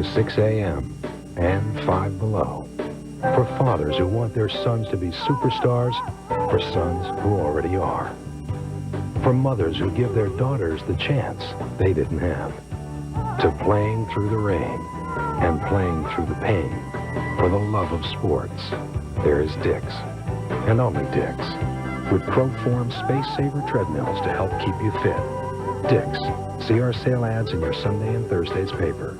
to 6 a.m. and 5 below. For fathers who want their sons to be superstars, for sons who already are. For mothers who give their daughters the chance they didn't have. To playing through the rain and playing through the pain. For the love of sports, there is Dick's. And only Dick's. With ProForm Space Saver treadmills to help keep you fit. Dick's. See our sale ads in your Sunday and Thursday's paper.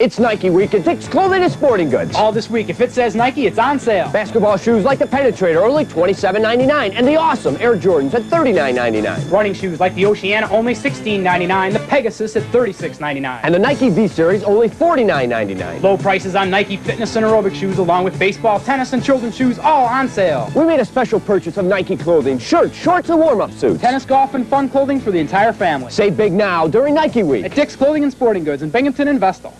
It's Nike Week at Dick's Clothing and Sporting Goods. All this week. If it says Nike, it's on sale. Basketball shoes like the Penetrator, only $27.99. And the awesome Air Jordans at $39.99. Running shoes like the Oceana, only $16.99. The Pegasus at $36.99. And the Nike V-Series, only $49.99. Low prices on Nike fitness and aerobic shoes, along with baseball, tennis, and children's shoes, all on sale. We made a special purchase of Nike clothing, shirts, shorts, and warm-up suits. Tennis, golf, and fun clothing for the entire family. Save big now during Nike Week. At Dick's Clothing and Sporting Goods in Binghamton and Vestal.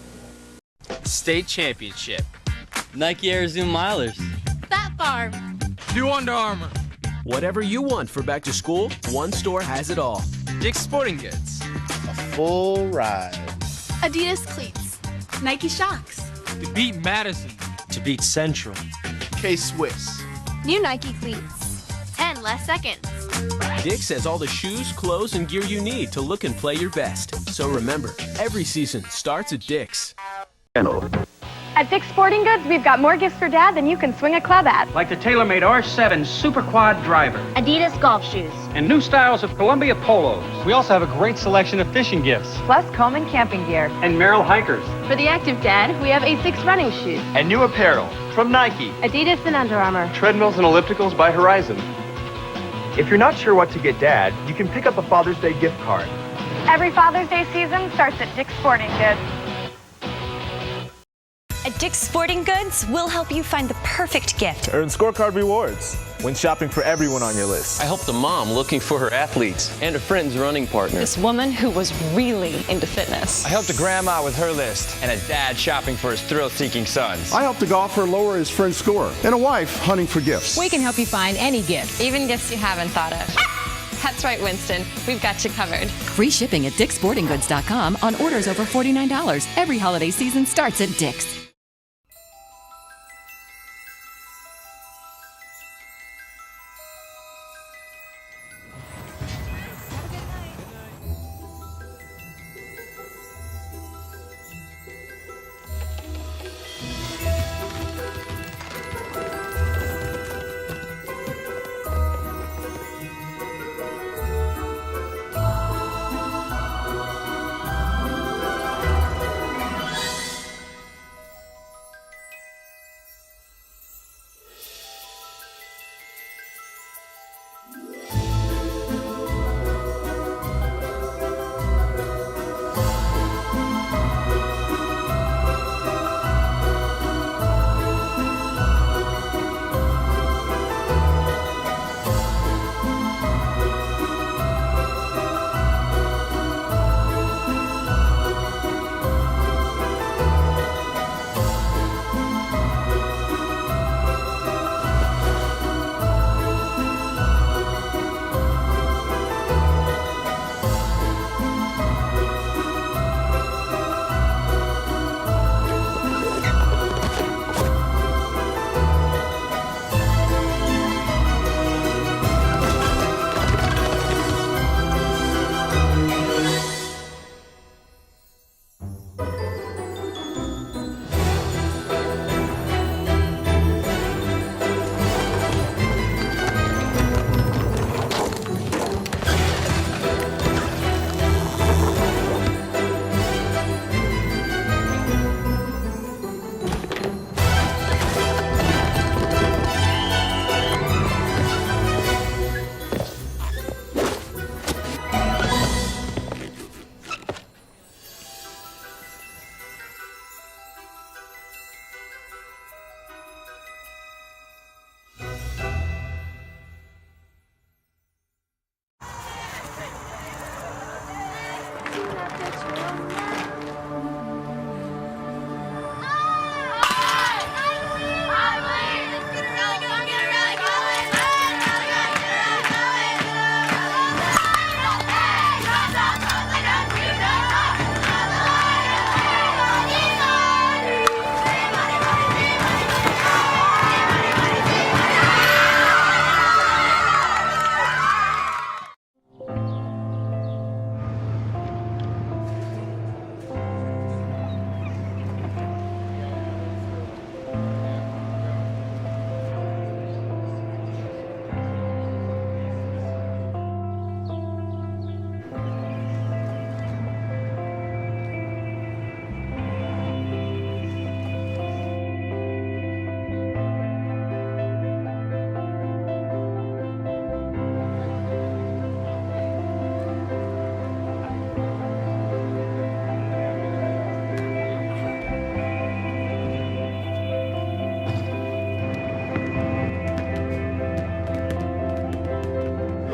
State Championship. Nike Air Zoom Milers. Fat Farm. New Under Armour. Whatever you want for back to school, one store has it all. Dick's Sporting Goods. A full ride. Adidas cleats. Nike Shocks. To beat Madison. To beat Central. K-Swiss. New Nike cleats. 10 less seconds. Dick's has all the shoes, clothes, and gear you need to look and play your best. So remember, every season starts at Dick's. At Dick's Sporting Goods, we've got more gifts for Dad than you can swing a club at. Like the TaylorMade R7 Super Quad Driver. Adidas golf shoes. And new styles of Columbia Polos. We also have a great selection of fishing gifts. Plus Coleman camping gear. And Merrill Hikers. For the active dad, we have A6 running shoes. And new apparel from Nike. Adidas and Under Armour. Treadmills and ellipticals by Horizon. If you're not sure what to get Dad, you can pick up a Father's Day gift card. Every Father's Day season starts at Dick's Sporting Goods. At Dick's Sporting Goods, we'll help you find the perfect gift. Earn scorecard rewards when shopping for everyone on your list. I helped a mom looking for her athletes and a friend's running partner. This woman who was really into fitness. I helped a grandma with her list and a dad shopping for his thrill-seeking sons. I helped a golfer lower his friend's score and a wife hunting for gifts. We can help you find any gift. Even gifts you haven't thought of. That's right, Winston. We've got you covered. Free shipping at dicksportinggoods.com on orders over $49. Every holiday season starts at Dick's.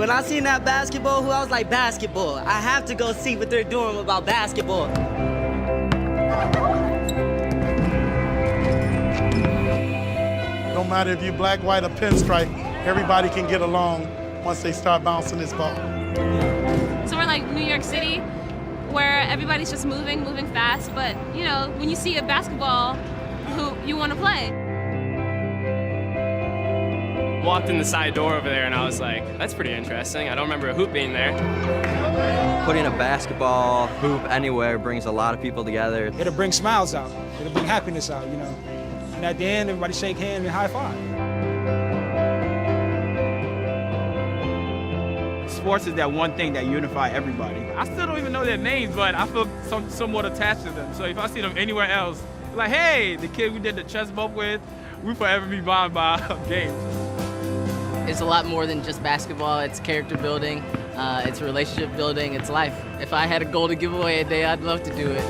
When I seen that basketball hoop, I was like, basketball. I have to go see what they're doing about basketball. No matter if you're black, white, or pinstripe, everybody can get along once they start bouncing this ball. So we're like New York City, where everybody's just moving fast, but you know, when you see a basketball hoop, you want to play. Walked in the side door over there and I was like, that's pretty interesting. I don't remember a hoop being there. Putting a basketball hoop anywhere brings a lot of people together. It'll bring smiles out. It'll bring happiness out, you know. And at the end, everybody shake hands and high five. Sports is that one thing that unifies everybody. I still don't even know their names, but I feel somewhat attached to them. So if I see them anywhere else, like, hey, the kid we did the chest bump with, we forever be bound by games. It's a lot more than just basketball. It's character building, it's relationship building, it's life. If I had a goal to give away a day, I'd love to do it.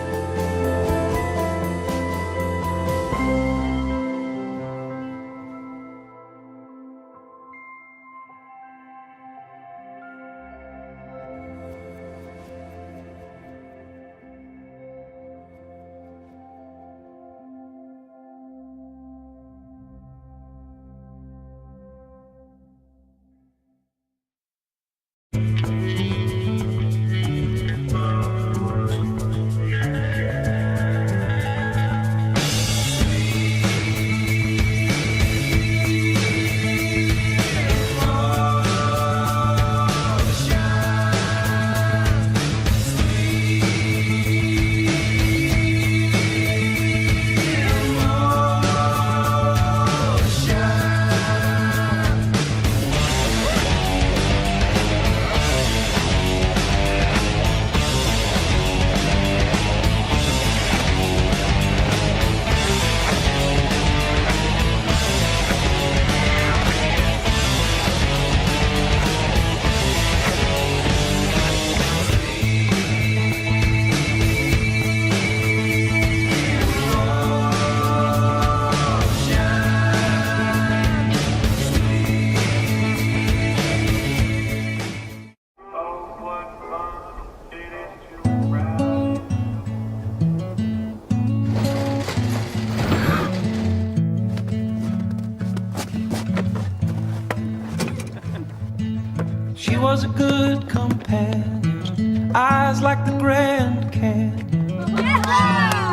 She was a good companion, eyes like the Grand Canyon. She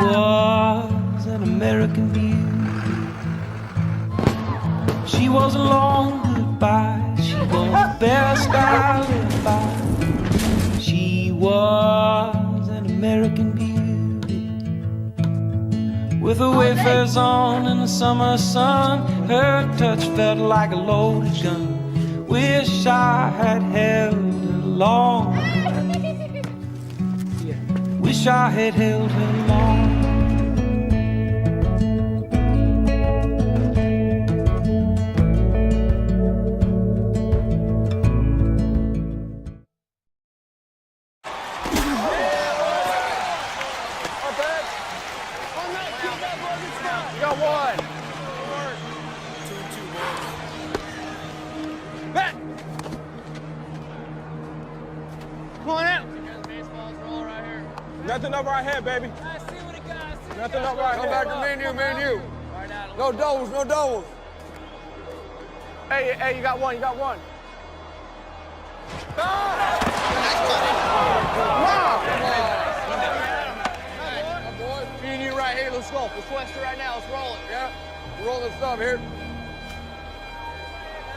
was an American beauty. She was a long goodbye. She was the best I lived by. She was an American beauty. With her wafers on in the summer sun, her touch felt like a loaded gun. Wish I had held her long. Wish I had held her long. You got one. Bet. Come on out. Nothing up right here, baby. Nothing up right here. Come back to menu. No doubles, no doubles. Hey, you got one, you got one. Me and you right here, let's go. Let's Wester right now, let's roll it. Yeah, we're rolling stuff here.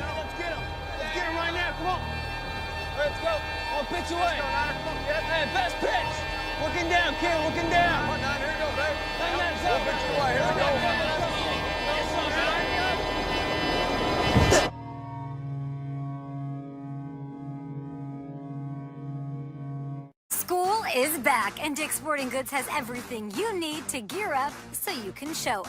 Let's get him. Let's get him right now, come on. Let's go. On pitch away. Hey, best pitch. Looking down, kid, looking down. Come on, Nine, here we go, baby. We'll pitch away, here we go. School is back, and Dick's Sporting Goods has everything you need to gear up so you can show up.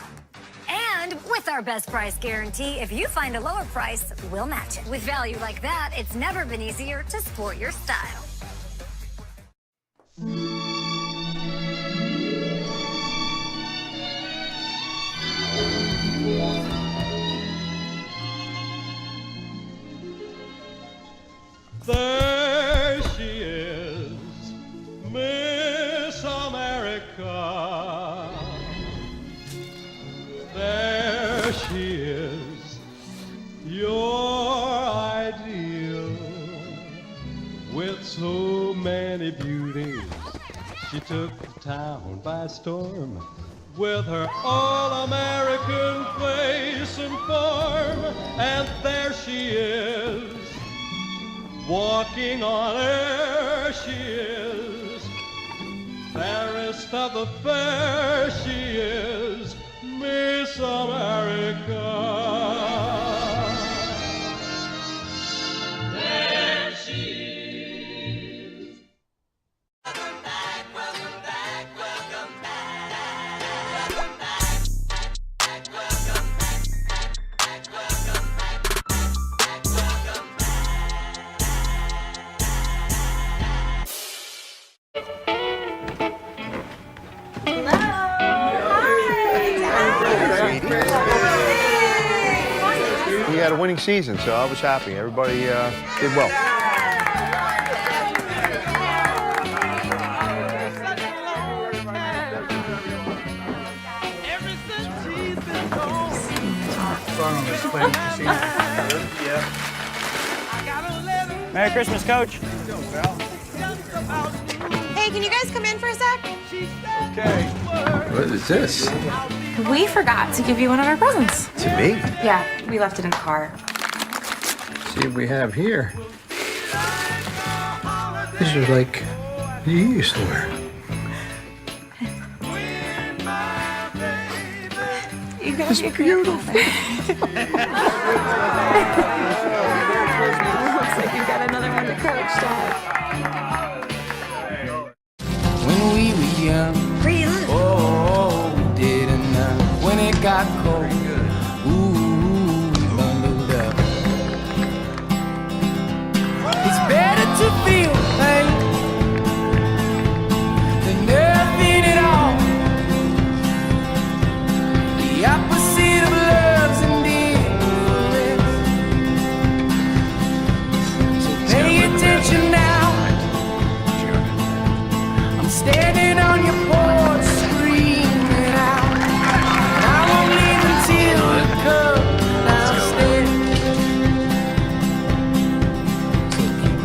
And with our best price guarantee, if you find a lower price, we'll match it. With value like that, it's never been easier to sport your style. took the town by storm with her all-American face and form, and there she is, walking on air she is, fairest of the fair she is, Miss America. There she is. Welcome back, welcome back, welcome back. Welcome back, welcome back, welcome back, welcome We had a winning season, so I was happy. Everybody did well. Merry Christmas, Coach. Hey, can you guys come in for a sec? Okay. What is this? We forgot to give you one of our presents. To me? Yeah, we left it in the car. See what we have here. This is like you used to wear. You guys are beautiful. Looks like you got another one to Coach, Dad. When we were young, oh, we didn't know. When it got cold, ooh, we bundled up. It's better to feel pain than nothing at all. The opposite of love's indifference. So pay attention now. I'm standing on your porch, screaming out, and I won't leave until the cup downstairs.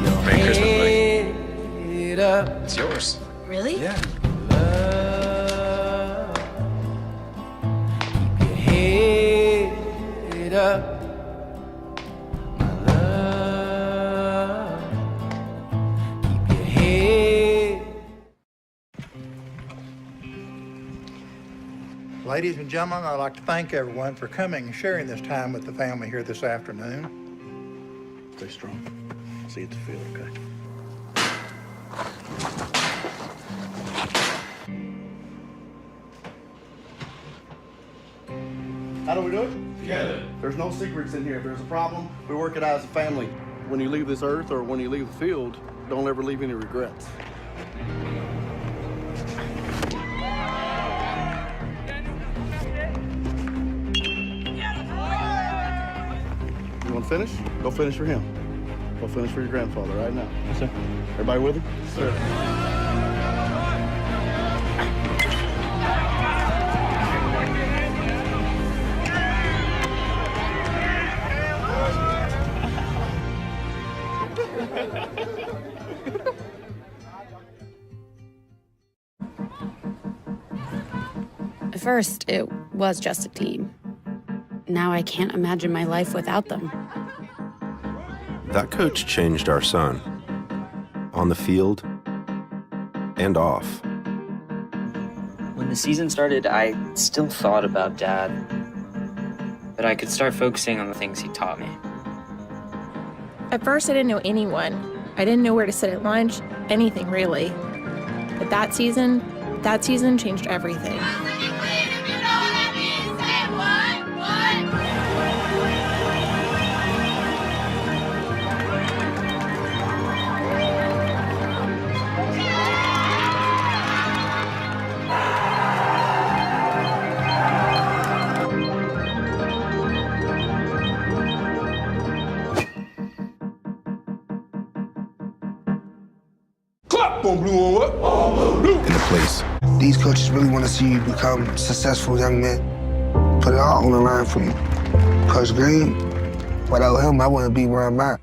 So keep your head up. It's yours. Really? Yeah. Love. Keep your head up. My love. Keep your head. Ladies and gentlemen, I'd like to thank everyone for coming and sharing this time with the family here this afternoon. Stay strong. See you at the field, okay? How do we do it? Together. There's no secrets in here. If there's a problem, we work it out as a family. When you leave this earth or when you leave the field, don't ever leave any regrets. You want to finish? Go finish for him. Go finish for your grandfather right now. Yes, sir. Everybody with him? Yes, sir. At first, it was just a team. Now I can't imagine my life without them. That coach changed our son. On the field and off. When the season started, I still thought about Dad. But I could start focusing on the things he taught me. At first, I didn't know anyone. I didn't know where to sit at lunch, anything really. But that season changed everything. In the place. These coaches really want to see you become successful young men. Put it all on the line for you. Coach Green, without him, I wouldn't be where I'm at.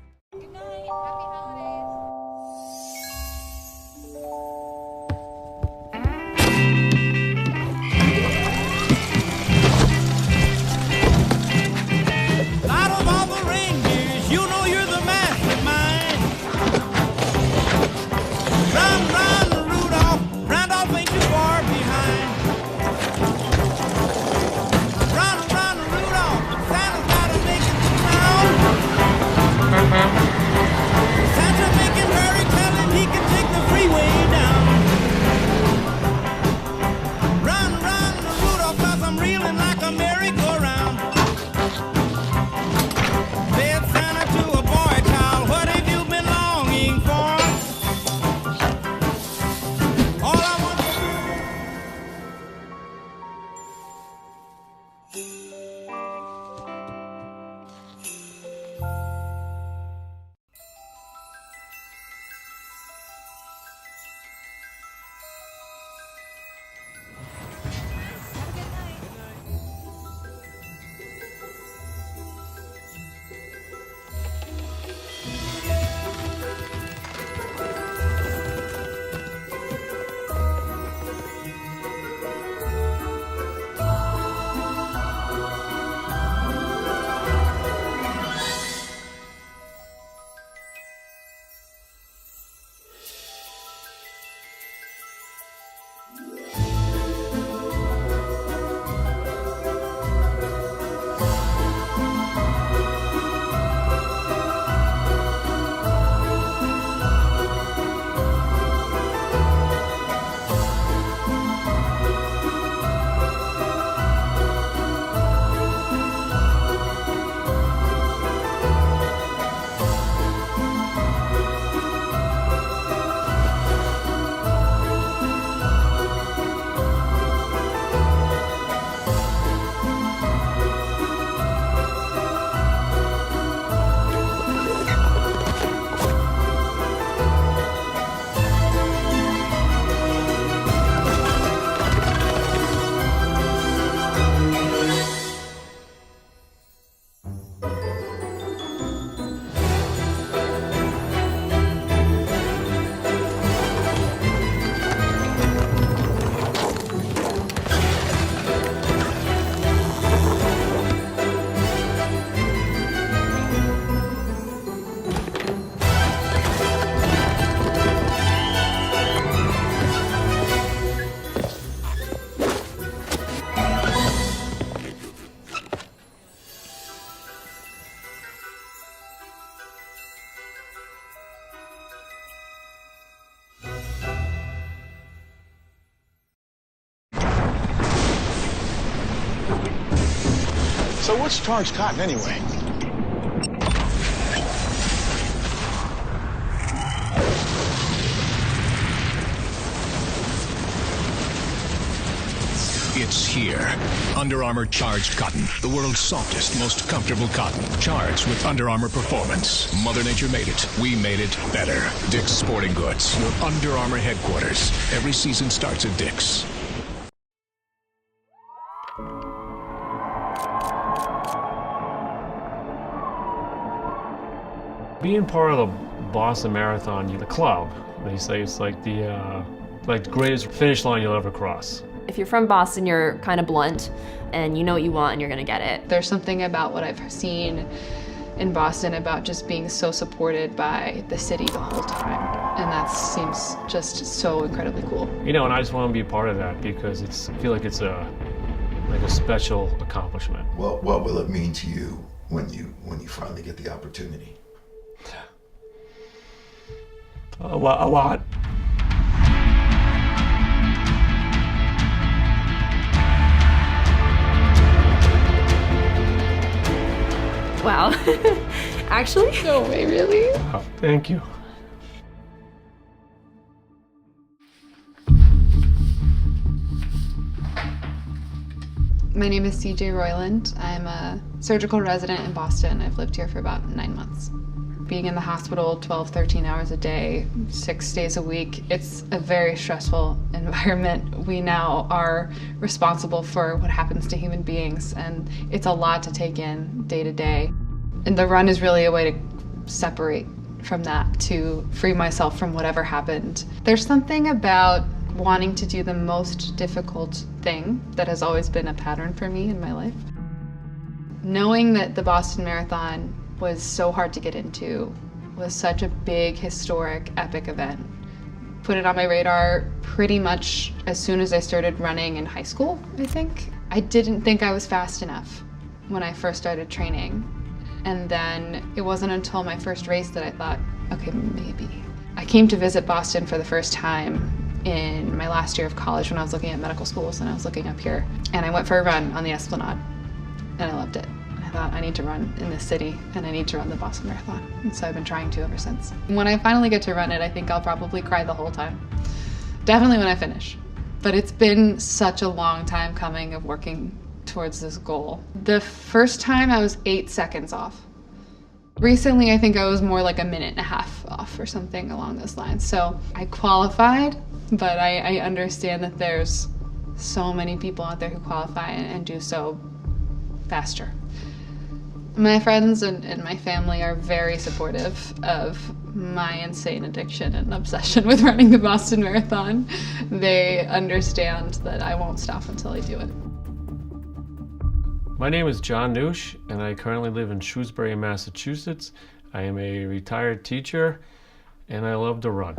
So what's charged cotton anyway? It's here. Under Armour Charged Cotton, the world's softest, most comfortable cotton. Charged with Under Armour Performance. Mother Nature made it. We made it better. Dick's Sporting Goods, your Under Armour headquarters. Every season starts at Dick's. Being part of the Boston Marathon, the club, they say it's like the greatest finish line you'll ever cross. If you're from Boston, you're kind of blunt and you know what you want and you're gonna get it. There's something about what I've seen in Boston about just being so supported by the city the whole time. And that seems just so incredibly cool. You know, and I just want to be a part of that because I feel like it's a special accomplishment. What will it mean to you when you finally get the opportunity? A lot. Wow. Actually? No way, really? Oh, thank you. My name is CJ Royland. I'm a surgical resident in Boston. I've lived here for about 9 months. Being in the hospital 12, 13 hours a day, 6 days a week, it's a very stressful environment. We now are responsible for what happens to human beings, and it's a lot to take in day to day. And the run is really a way to separate from that, to free myself from whatever happened. There's something about wanting to do the most difficult thing that has always been a pattern for me in my life. Knowing that the Boston Marathon was so hard to get into, was such a big, historic, epic event. Put it on my radar pretty much as soon as I started running in high school, I think. I didn't think I was fast enough when I first started training. And then it wasn't until my first race that I thought, okay, maybe. I came to visit Boston for the first time in my last year of college when I was looking at medical schools, and I was looking up here. And I went for a run on the Esplanade, and I loved it. I thought, I need to run in this city, and I need to run the Boston Marathon. And so I've been trying to ever since. When I finally get to run it, I think I'll probably cry the whole time. Definitely when I finish. But it's been such a long time coming of working towards this goal. The first time I was 8 seconds off. Recently, I think I was more like a minute and a half off or something along those lines. So I qualified, but I understand that there's so many people out there who qualify and do so faster. My friends and my family are very supportive of my insane addiction and obsession with running the Boston Marathon. They understand that I won't stop until I do it. My name is John Noosh, and I currently live in Shrewsbury, Massachusetts. I am a retired teacher, and I love to run.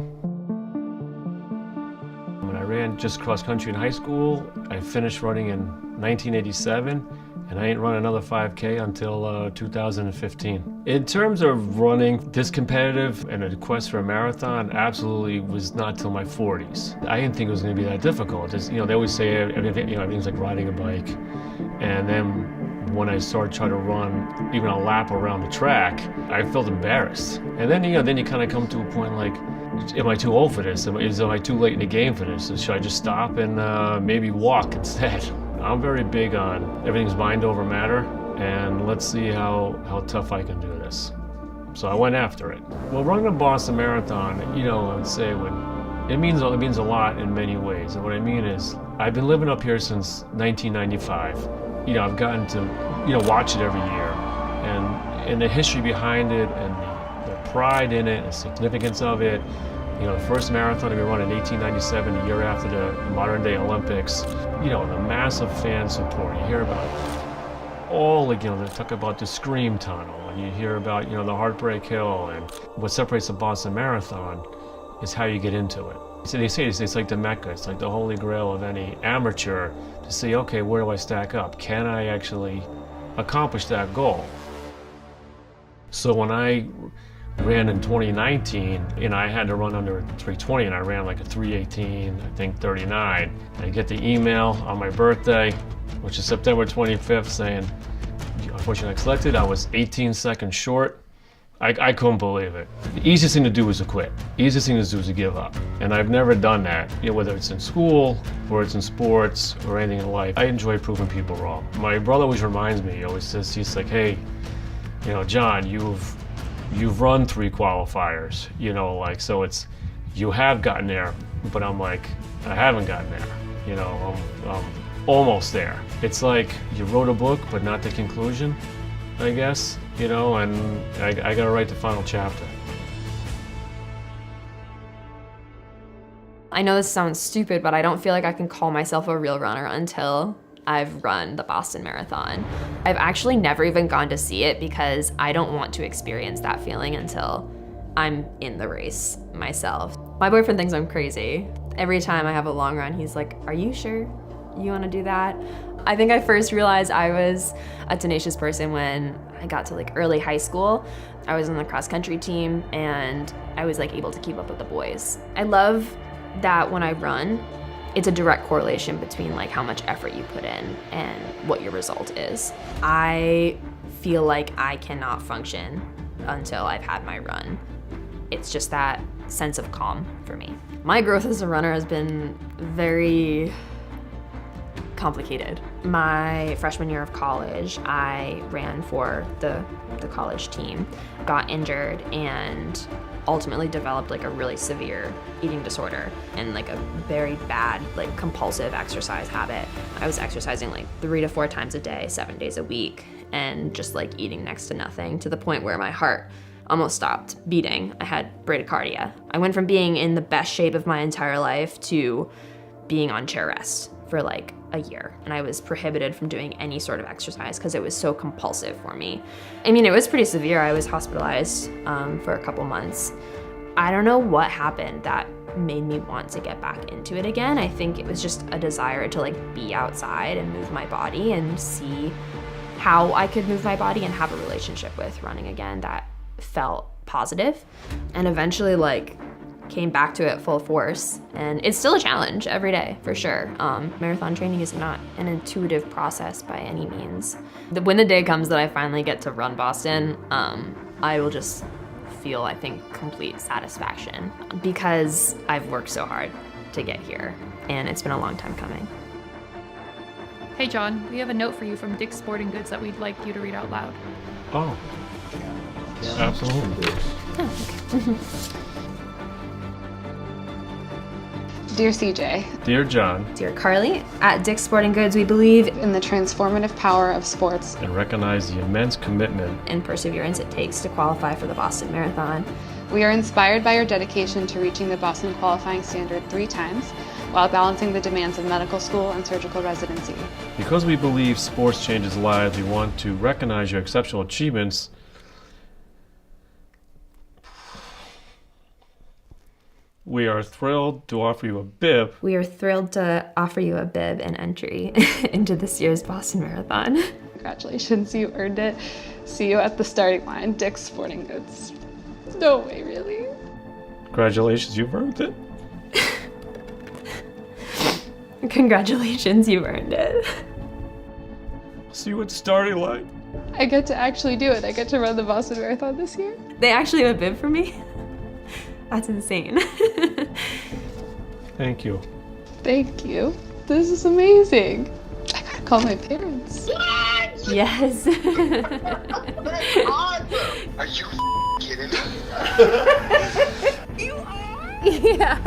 When I ran just cross country in high school, I finished running in 1987, and I ain't run another 5K until 2015. In terms of running this competitive and a quest for a marathon, absolutely was not till my 40s. I didn't think it was going to be that difficult. Just, they always say everything's like riding a bike. And then when I started trying to run even a lap around the track, I felt embarrassed. And then you kind of come to a point like, am I too old for this? Am I too late in the game for this? Should I just stop and maybe walk instead? I'm very big on everything's mind over matter, and let's see how tough I can do this. So I went after it. Well, running a Boston Marathon, I would say it means a lot in many ways. And what I mean is, I've been living up here since 1995. I've gotten to, watch it every year. And the history behind it and the pride in it and the significance of it. The first marathon to be run in 1897, a year after the modern day Olympics. The massive fan support. You hear about they talk about the Scream Tunnel, and you hear about, the Heartbreak Hill, and what separates the Boston Marathon is how you get into it. So they say it's like the Mecca, it's like the holy grail of any amateur to see, okay, where do I stack up? Can I actually accomplish that goal? So when I ran in 2019, I had to run under 320, and I ran like a 318, I think 39. And I get the email on my birthday, which is September 25th, saying, unfortunately got selected. I was 18 seconds short. I couldn't believe it. The easiest thing to do was to quit. The easiest thing to do is to give up. And I've never done that, whether it's in school, or it's in sports, or anything in life. I enjoy proving people wrong. My brother always reminds me, he always says, he's like, hey, John, you've run 3 qualifiers, so it's, you have gotten there, but I'm like, I haven't gotten there, I'm almost there. It's like you wrote a book, but not the conclusion, I guess, and I gotta write the final chapter. I know this sounds stupid, but I don't feel like I can call myself a real runner until I've run the Boston Marathon. I've actually never even gone to see it because I don't want to experience that feeling until I'm in the race myself. My boyfriend thinks I'm crazy. Every time I have a long run, he's like, are you sure you want to do that? I think I first realized I was a tenacious person when I got to early high school. I was on the cross country team and I was able to keep up with the boys. I love that when I run, it's a direct correlation between how much effort you put in and what your result is. I feel like I cannot function until I've had my run. It's just that sense of calm for me. My growth as a runner has been very complicated. My freshman year of college, I ran for the college team, got injured, and ultimately developed a really severe eating disorder and a very bad compulsive exercise habit. I was exercising 3 to 4 times a day, 7 days a week, and just eating next to nothing, to the point where my heart almost stopped beating. I had bradycardia. I went from being in the best shape of my entire life to being on chair rest for a year. And I was prohibited from doing any sort of exercise because it was so compulsive for me. I mean, it was pretty severe. I was hospitalized for a couple months. I don't know what happened that made me want to get back into it again. I think it was just a desire to be outside and move my body and see how I could move my body and have a relationship with running again that felt positive. And eventually came back to it full force, and it's still a challenge every day for sure. Marathon training is not an intuitive process by any means. When the day comes that I finally get to run Boston, I will just feel, I think, complete satisfaction because I've worked so hard to get here, and it's been a long time coming. Hey John, we have a note for you from Dick's Sporting Goods that we'd like you to read out loud. Oh, absolutely. Oh, okay. Dear CJ. Dear John. Dear Carly, at Dick's Sporting Goods, we believe in the transformative power of sports and recognize the immense commitment and perseverance it takes to qualify for the Boston Marathon. We are inspired by your dedication to reaching the Boston qualifying standard 3 times while balancing the demands of medical school and surgical residency. Because we believe sports changes lives, we want to recognize your exceptional achievements. We are thrilled to offer you a bib. We are thrilled to offer you a bib and entry into this year's Boston Marathon. Congratulations, you earned it. See you at the starting line, Dick's Sporting Goods. No way, really. Congratulations, you've earned it. Congratulations, you've earned it. See you at the starting line. I get to actually do it. I get to run the Boston Marathon this year. They actually have a bib for me? That's insane. Thank you. Thank you. This is amazing. I gotta call my parents. What? Yes. That's awesome. Are you kidding me? You are? Yeah.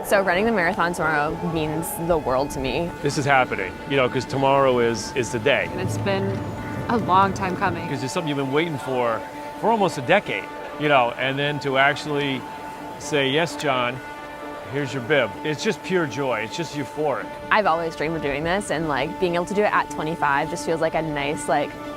So running the marathon tomorrow means the world to me. This is happening, because tomorrow is the day. And it's been a long time coming. Because it's something you've been waiting for almost a decade, and then to actually say, yes, John, here's your bib. It's just pure joy. It's just euphoric. I've always dreamed of doing this, and being able to do it at 25 just feels like a nice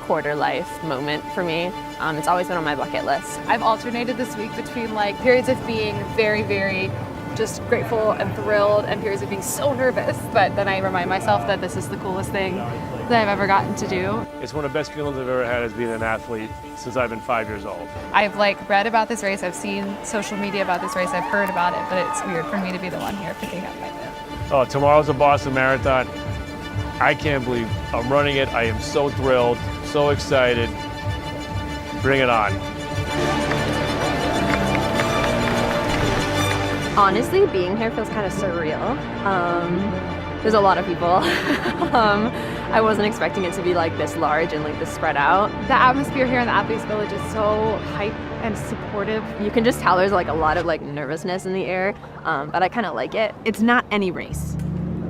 quarter life moment for me. It's always been on my bucket list. I've alternated this week between periods of being very, very just grateful and thrilled and periods of being so nervous, but then I remind myself that this is the coolest thing that I've ever gotten to do. It's one of the best feelings I've ever had as being an athlete since I've been 5 years old. I've read about this race, I've seen social media about this race, I've heard about it, but it's weird for me to be the one here picking up my bib. Oh, tomorrow's a Boston Marathon. I can't believe I'm running it. I am so thrilled, so excited. Bring it on. Honestly, being here feels kind of surreal. There's a lot of people. I wasn't expecting it to be like this large and like this spread out. The atmosphere here in the Athletes Village is so hype and supportive. You can just tell there's like a lot of like nervousness in the air, but I kind of like it. It's not any race.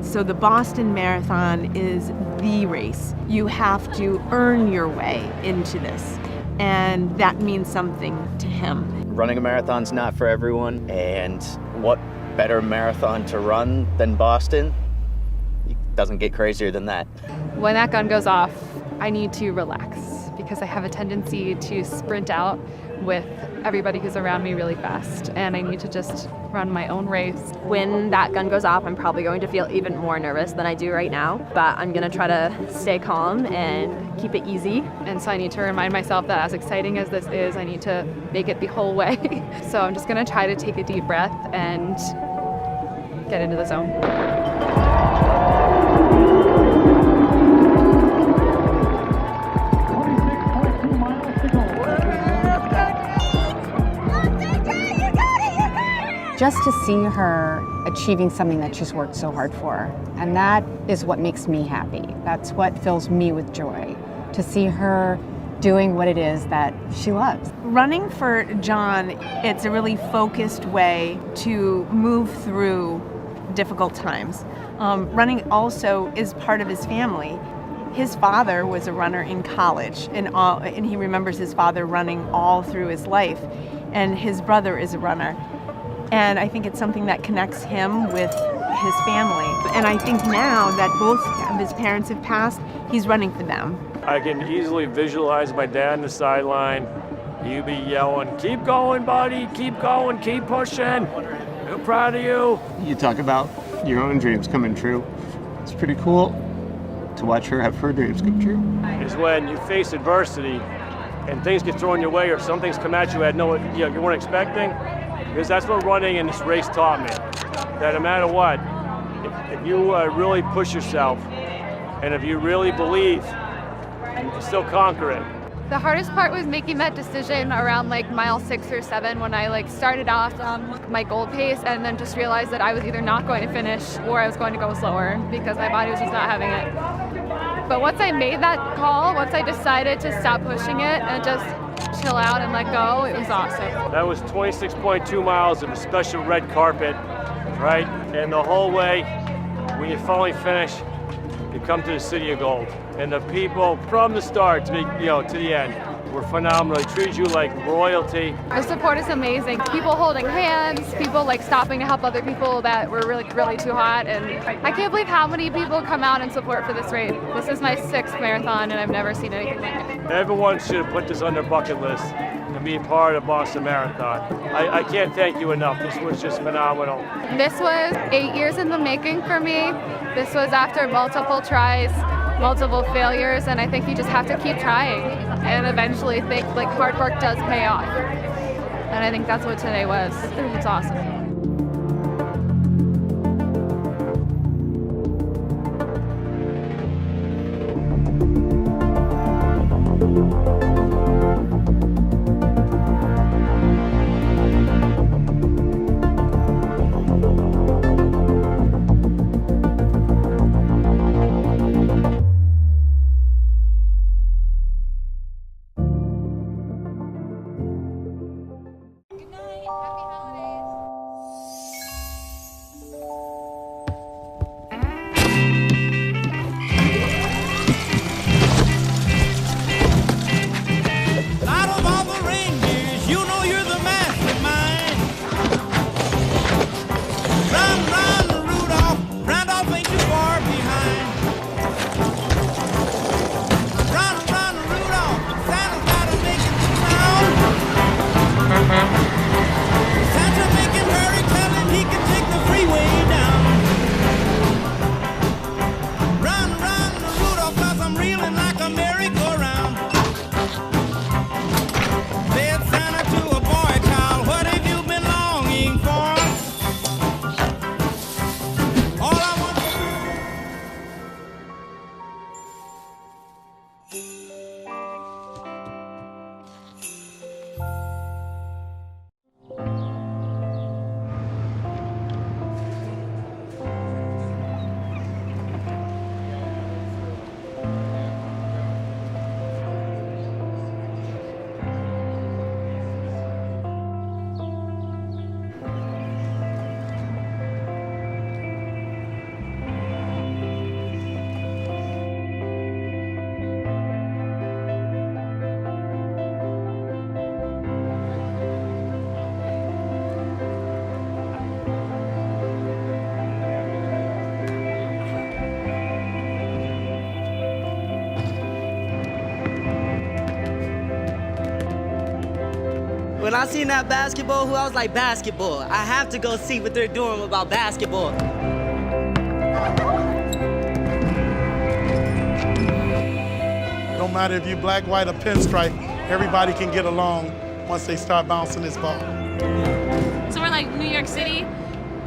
So the Boston Marathon is the race. You have to earn your way into this, and that means something to him. Running a marathon's not for everyone, and what better marathon to run than Boston? It doesn't get crazier than that. When that gun goes off, I need to relax because I have a tendency to sprint out with everybody who's around me really fast, and I need to just run my own race. When that gun goes off, I'm probably going to feel even more nervous than I do right now, but I'm gonna try to stay calm and keep it easy. And so I need to remind myself that as exciting as this is, I need to make it the whole way. So I'm just gonna try to take a deep breath and get into the zone. Just to see her achieving something that she's worked so hard for. And that is what makes me happy. That's what fills me with joy, to see her doing what it is that she loves. Running for John, it's a really focused way to move through difficult times. Running also is part of his family. His father was a runner in college, and he remembers his father running all through his life, and his brother is a runner. And I think it's something that connects him with his family. And I think now that both of his parents have passed, he's running for them. I can easily visualize my dad on the sideline. You be yelling, "Keep going, buddy, keep going, keep pushing. We're proud of you." You talk about your own dreams coming true. It's pretty cool to watch her have her dreams come true. Is when you face adversity and things get thrown your way or some things come at you you weren't expecting. Because that's what running in this race taught me. That no matter what, if you really push yourself and if you really believe, you can still conquer it. The hardest part was making that decision around like mile 6 or 7 when I started off my goal pace and then just realized that I was either not going to finish or I was going to go slower because my body was just not having it. But once I made that call, once I decided to stop pushing it and just chill out and let go, it was awesome. That was 26.2 miles of a special red carpet, right? And the whole way, when you finally finish, you come to the City of Gold. And the people from the start to the end were phenomenal. They treated you like royalty. The support is amazing. People holding hands, people stopping to help other people that were really, really too hot. And I can't believe how many people come out and support for this race. This is my 6th marathon and I've never seen anything like it. Everyone should have put this on their bucket list and be part of Boston Marathon. I can't thank you enough. This was just phenomenal. This was 8 years in the making for me. This was after multiple tries, multiple failures, and I think you just have to keep trying and eventually think hard work does pay off. And I think that's what today was. It's awesome. When I seen that basketball hoop, I was like, basketball. I have to go see what they're doing about basketball. No matter if you're black, white, or pinstripe, everybody can get along once they start bouncing this ball. So we're like New York City,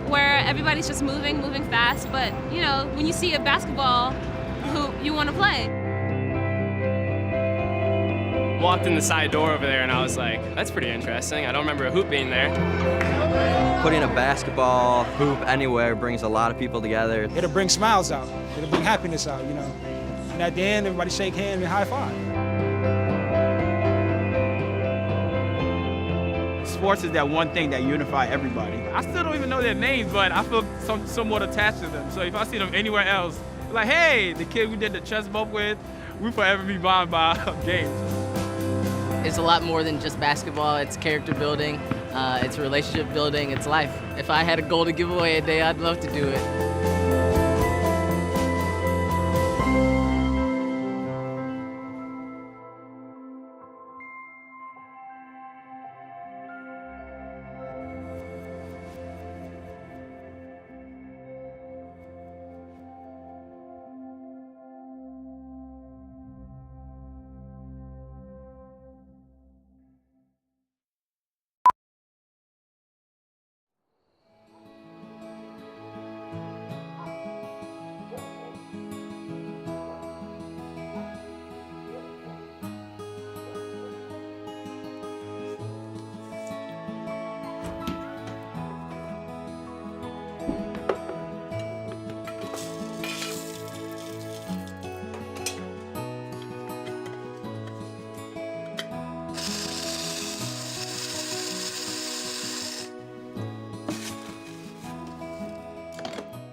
where everybody's just moving fast, but you know, when you see a basketball hoop, you want to play. Walked in the side door over there and I was like, that's pretty interesting. I don't remember a hoop being there. Putting a basketball hoop anywhere brings a lot of people together. It'll bring smiles out. It'll bring happiness out, you know. And at the end, everybody shake hands and high five. Sports is that one thing that unifies everybody. I still don't even know their names, but I feel somewhat attached to them. So if I see them anywhere else, like, hey, the kid we did the chest bump with, we forever be bound by games. It's a lot more than just basketball. It's character building, it's relationship building, it's life. If I had a goal to give away a day, I'd love to do it.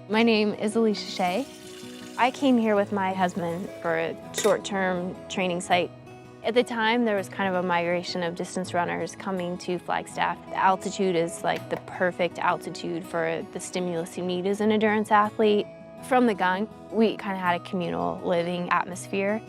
My name is Alicia Shea. I came here with my husband for a short-term training site. At the time, there was kind of a migration of distance runners coming to Flagstaff. The altitude is like the perfect altitude for the stimulus you need as an endurance athlete. From the gun, we kind of had a communal living atmosphere.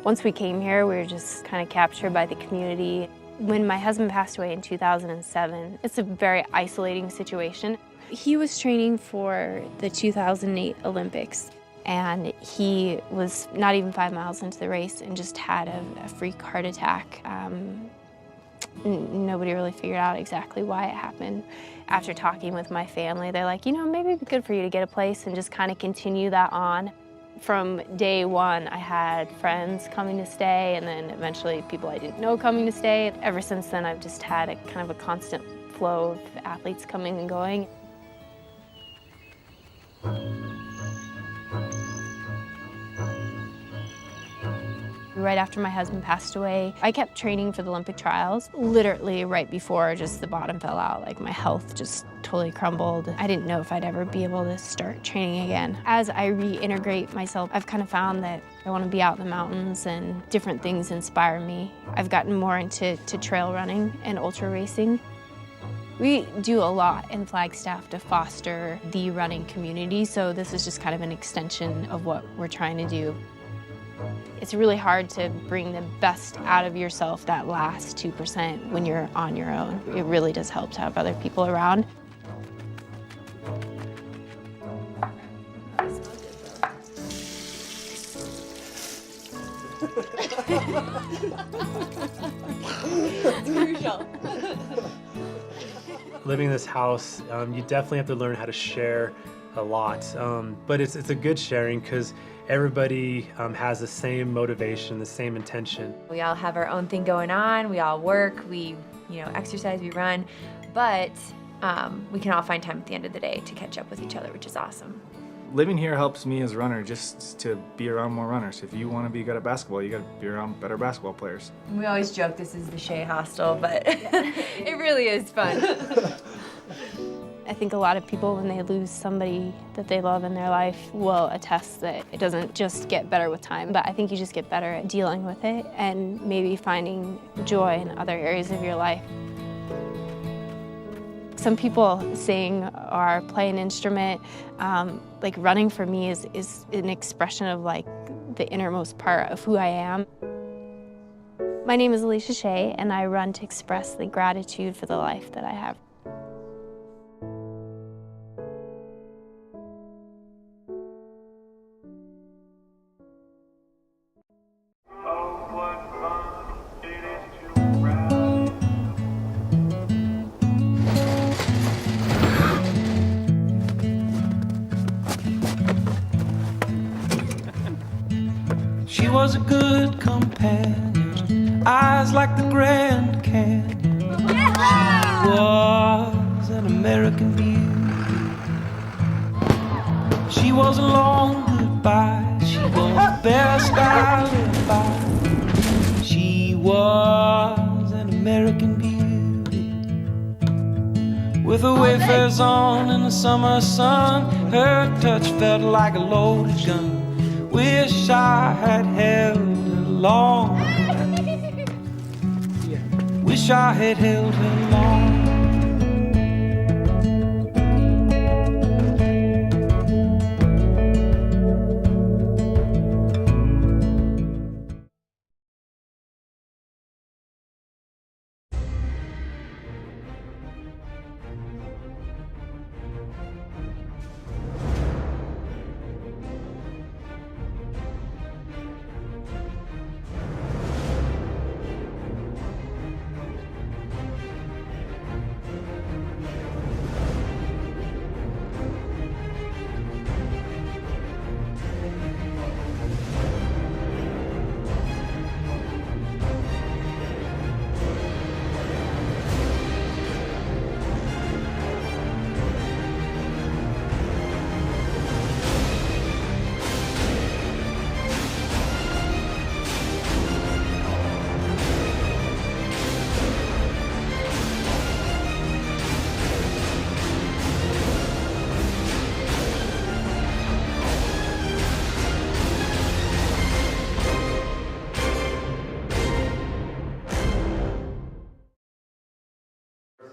Once we came here, we were just kind of captured by the community. When my husband passed away in 2007, it's a very isolating situation. He was training for the 2008 Olympics, and he was not even 5 miles into the race and just had a freak heart attack. Nobody really figured out exactly why it happened. After talking with my family, they're like, you know, maybe it'd be good for you to get a place and just kind of continue that on. From day one, I had friends coming to stay, and then eventually people I didn't know coming to stay. Ever since then, I've just had a kind of a constant flow of athletes coming and going. Right after my husband passed away, I kept training for the Olympic trials. Literally right before just the bottom fell out, like my health just totally crumbled. I didn't know if I'd ever be able to start training again. As I reintegrate myself, I've kind of found that I want to be out in the mountains and different things inspire me. I've gotten more into trail running and ultra racing. We do a lot in Flagstaff to foster the running community, so this is just kind of an extension of what we're trying to do. It's really hard to bring the best out of yourself, that last 2%, when you're on your own. It really does help to have other people around. It's crucial. Living in this house, you definitely have to learn how to share a lot, but it's a good sharing because everybody has the same motivation, the same intention. We all have our own thing going on. We all work. We, exercise. We run, but we can all find time at the end of the day to catch up with each other, which is awesome. Living here helps me as a runner just to be around more runners. If you want to be good at basketball, you got to be around better basketball players. We always joke this is the Shea hostel, but it really is fun. I think a lot of people, when they lose somebody that they love in their life, will attest that it doesn't just get better with time, but I think you just get better at dealing with it and maybe finding joy in other areas of your life. Some people sing or play an instrument. Like running for me is an expression of like the innermost part of who I am. My name is Alicia Shea, and I run to express the gratitude for the life that I have. She was a good companion, eyes like the Grand Canyon. She was an American beauty. She was a long goodbye. She was the best I lived by. She was an American beauty. With her wayfarers on in the summer sun, her touch felt like a loaded gun. Wish I had held her long. Wish I had held her long.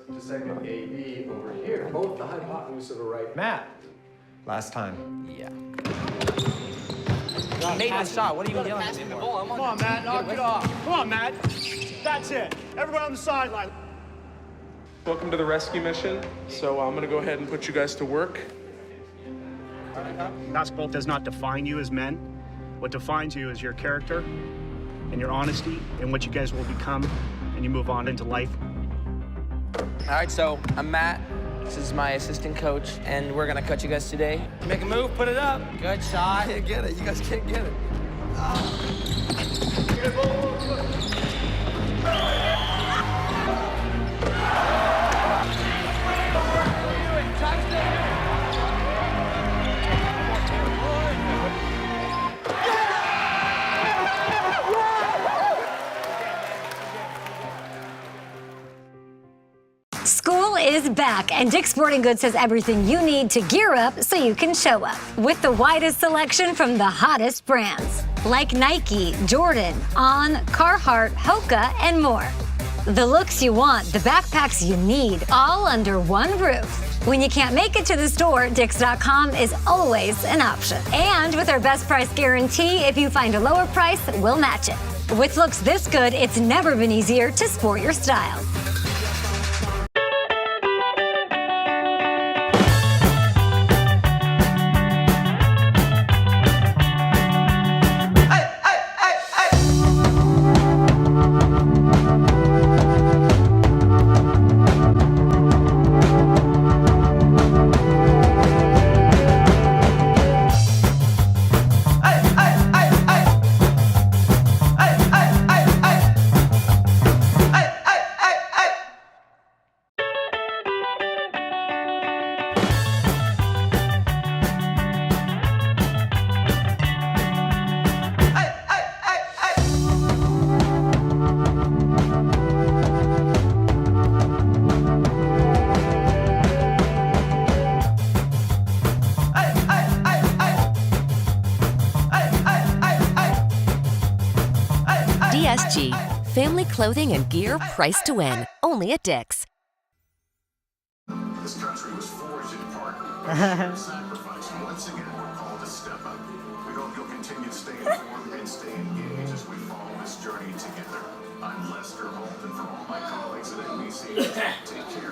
To segment AB over here, both the hypotenuse of the right. Matt. Last time. Yeah. You made the shot. What are you yelling at me for? Come on, Matt. Knock it off. Come on, Matt. That's it. Everybody on the sideline. Welcome to the rescue mission. So I'm going to go ahead and put you guys to work. Basketball does not define you as men. What defines you is your character and your honesty and what you guys will become, and you move on into life. All right, so I'm Matt. This is my assistant coach, and we're gonna coach you guys today. Make a move, put it up. Good shot. Can't get it. You guys can't get it. School is back, and Dick's Sporting Goods has everything you need to gear up so you can show up. With the widest selection from the hottest brands, like Nike, Jordan, On, Carhartt, Hoka, and more. The looks you want, the backpacks you need, all under one roof. When you can't make it to the store, Dicks.com is always an option. And with our best price guarantee, if you find a lower price, we'll match it. With looks this good, it's never been easier to sport your style. DSG, family clothing and gear priced to win. Only at Dick's. This country was forged in part because sacrifice, and once again we're called to step up. We hope you'll continue to stay informed and stay engaged as we follow this journey together. Take care.